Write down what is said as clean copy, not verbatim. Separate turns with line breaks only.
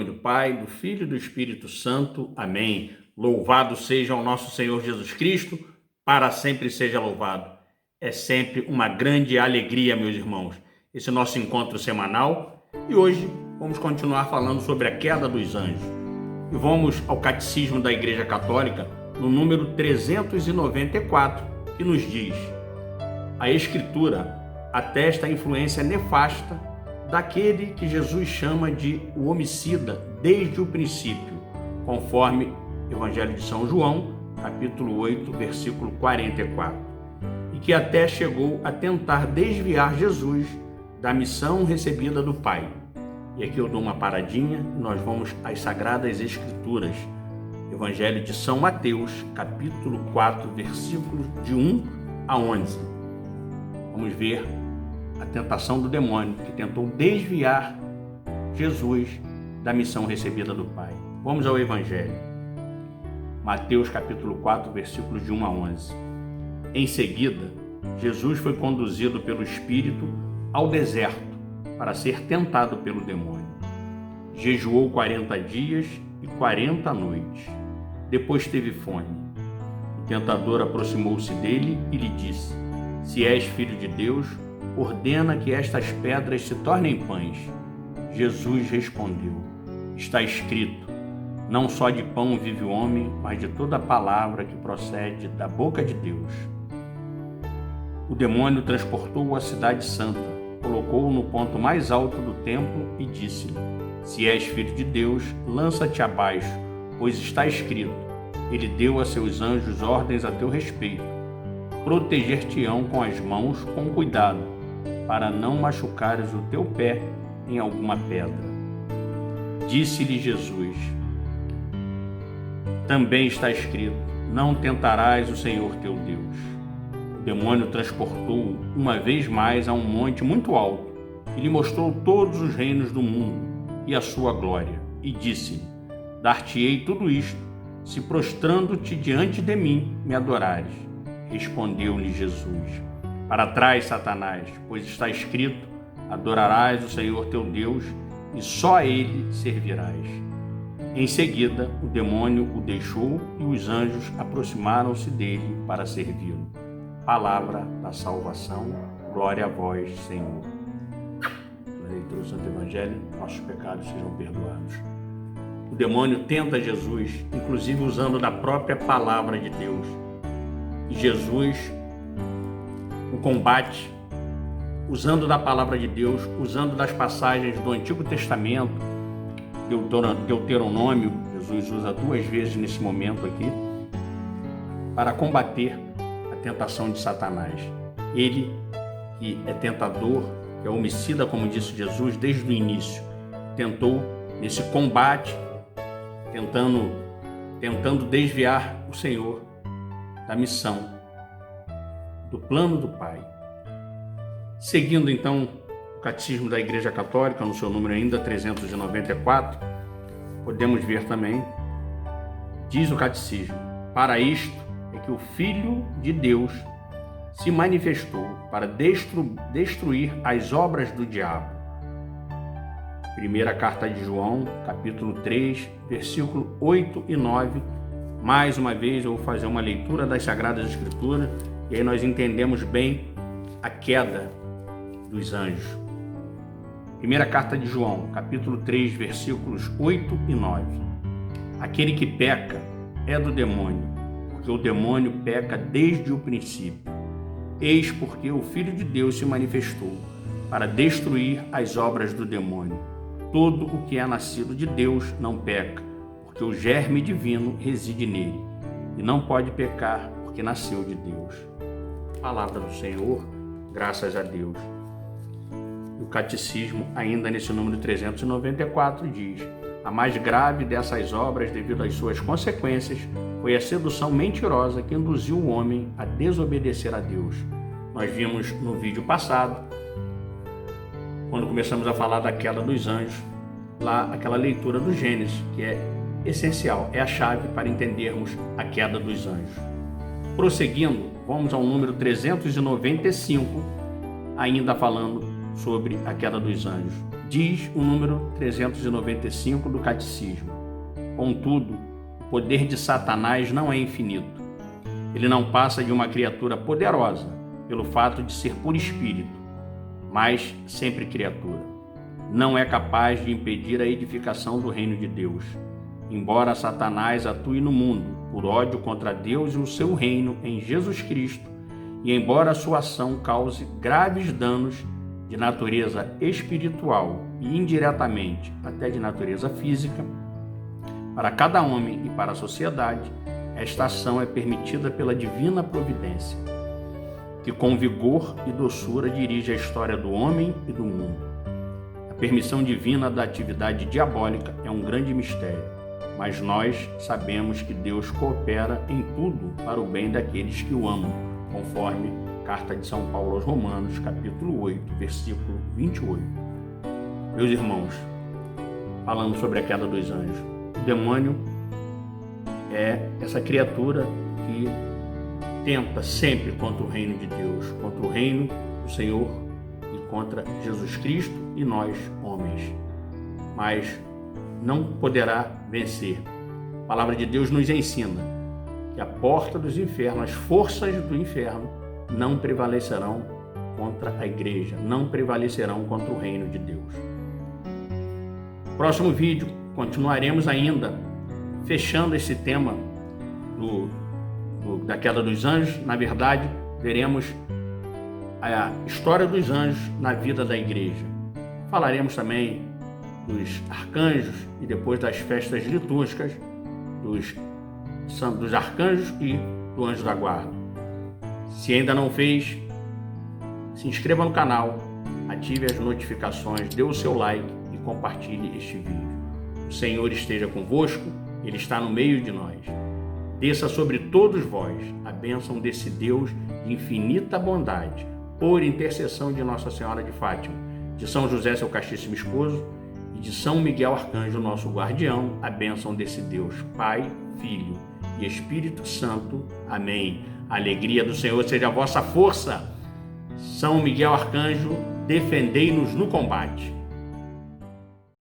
do Pai, do Filho e do Espírito Santo. Amém. Louvado seja o nosso Senhor Jesus Cristo, para sempre seja louvado. É sempre uma grande alegria, meus irmãos, esse nosso encontro semanal. E hoje vamos continuar falando sobre a queda dos anjos. E vamos ao Catecismo da Igreja Católica, no número 394, que nos diz: a Escritura atesta a influência nefasta daquele que Jesus chama de o homicida desde o princípio, conforme Evangelho de São João, capítulo 8, versículo 44, e que até chegou a tentar desviar Jesus da missão recebida do Pai. E aqui eu dou uma paradinha e nós vamos às Sagradas Escrituras. Evangelho de São Mateus, capítulo 4, versículos de 1 a 11. Vamos ver a tentação do demônio que tentou desviar Jesus da missão recebida do Pai. Vamos ao Evangelho. Mateus capítulo 4, versículos de 1 a 11. Em seguida, Jesus foi conduzido pelo Espírito ao deserto para ser tentado pelo demônio. Jejuou 40 dias e 40 noites. Depois teve fome. O tentador aproximou-se dele e lhe disse: se és filho de Deus, ordena que estas pedras se tornem pães. Jesus respondeu: está escrito, não só de pão vive o homem, mas de toda palavra que procede da boca de Deus. O demônio transportou-o à cidade santa, colocou-o no ponto mais alto do templo e disse-lhe: se és filho de Deus, lança-te abaixo, pois está escrito, ele deu a seus anjos ordens a teu respeito. Proteger-te-ão com as mãos com cuidado, para não machucares o teu pé em alguma pedra. Disse-lhe Jesus: também está escrito, não tentarás o Senhor teu Deus. O demônio transportou-o uma vez mais a um monte muito alto e lhe mostrou todos os reinos do mundo e a sua glória, e disse-lhe: dar-te-ei tudo isto, se prostrando-te diante de mim me adorares. Respondeu-lhe Jesus: para trás, Satanás, pois está escrito, adorarás o Senhor teu Deus e só a ele servirás. Em seguida, o demônio o deixou e os anjos aproximaram-se dele para servi-lo. Palavra da salvação, glória a vós, Senhor. Na leitura do Santo Evangelho, nossos pecados sejam perdoados. O demônio tenta Jesus, inclusive usando da própria palavra de Deus. E Jesus o combate usando da palavra de Deus, usando das passagens do Antigo Testamento, Deuteronômio. Jesus usa 2 vezes nesse momento aqui, para combater a tentação de Satanás. Ele, que é tentador, que é homicida, como disse Jesus desde o início, tentou nesse combate, tentando desviar o Senhor da missão, do plano do Pai. Seguindo então o Catecismo da Igreja Católica, no seu número ainda 394, podemos ver também, diz o Catecismo: para isto é que o Filho de Deus se manifestou, para destruir as obras do diabo. Primeira Carta de João, capítulo 3, versículo 8 e 9. Mais uma vez eu vou fazer uma leitura das Sagradas Escrituras, e aí nós entendemos bem a queda dos anjos. Primeira Carta de João, capítulo 3, versículos 8 e 9. Aquele que peca é do demônio, porque o demônio peca desde o princípio. Eis porque o Filho de Deus se manifestou, para destruir as obras do demônio. Todo o que é nascido de Deus não peca, porque o germe divino reside nele, e não pode pecar, porque nasceu de Deus. Palavra do Senhor, graças a Deus. O Catecismo, ainda nesse número 394, diz: a mais grave dessas obras, devido às suas consequências, foi a sedução mentirosa que induziu o homem a desobedecer a Deus. Nós vimos no vídeo passado, quando começamos a falar da queda dos anjos, lá aquela leitura do Gênesis, que é essencial, é a chave para entendermos a queda dos anjos. Prosseguindo, vamos ao número 395, ainda falando sobre a queda dos anjos. Diz o número 395 do Catecismo: contudo, o poder de Satanás não é infinito. Ele não passa de uma criatura poderosa pelo fato de ser por espírito, mas sempre criatura. Não é capaz de impedir a edificação do reino de Deus. Embora Satanás atue no mundo por ódio contra Deus e o seu reino em Jesus Cristo, e embora sua ação cause graves danos de natureza espiritual e indiretamente até de natureza física, para cada homem e para a sociedade, esta ação é permitida pela divina providência, que com vigor e doçura dirige a história do homem e do mundo. A permissão divina da atividade diabólica é um grande mistério, mas nós sabemos que Deus coopera em tudo para o bem daqueles que o amam, conforme Carta de São Paulo aos Romanos, capítulo 8, versículo 28. Meus irmãos, falando sobre a queda dos anjos, o demônio é essa criatura que tenta sempre contra o reino de Deus, contra o reino do Senhor e contra Jesus Cristo e nós, homens. Mas não poderá vencer. A palavra de Deus nos ensina que a porta dos infernos, as forças do inferno, não prevalecerão contra a igreja, não prevalecerão contra o reino de Deus. Próximo vídeo, continuaremos ainda fechando esse tema da queda dos anjos. Na verdade, veremos a história dos anjos na vida da igreja. Falaremos também dos arcanjos e depois das festas litúrgicas dos arcanjos e do anjo da guarda. Se ainda não fez, se inscreva no canal, ative as notificações, dê o seu like e compartilhe este vídeo. O Senhor esteja convosco, Ele está no meio de nós. Desça sobre todos vós a bênção desse Deus de infinita bondade, por intercessão de Nossa Senhora de Fátima, de São José, seu castíssimo esposo, e de São Miguel Arcanjo, nosso guardião, a bênção desse Deus, Pai, Filho e Espírito Santo. Amém. A alegria do Senhor seja a vossa força. São Miguel Arcanjo, defendei-nos no combate.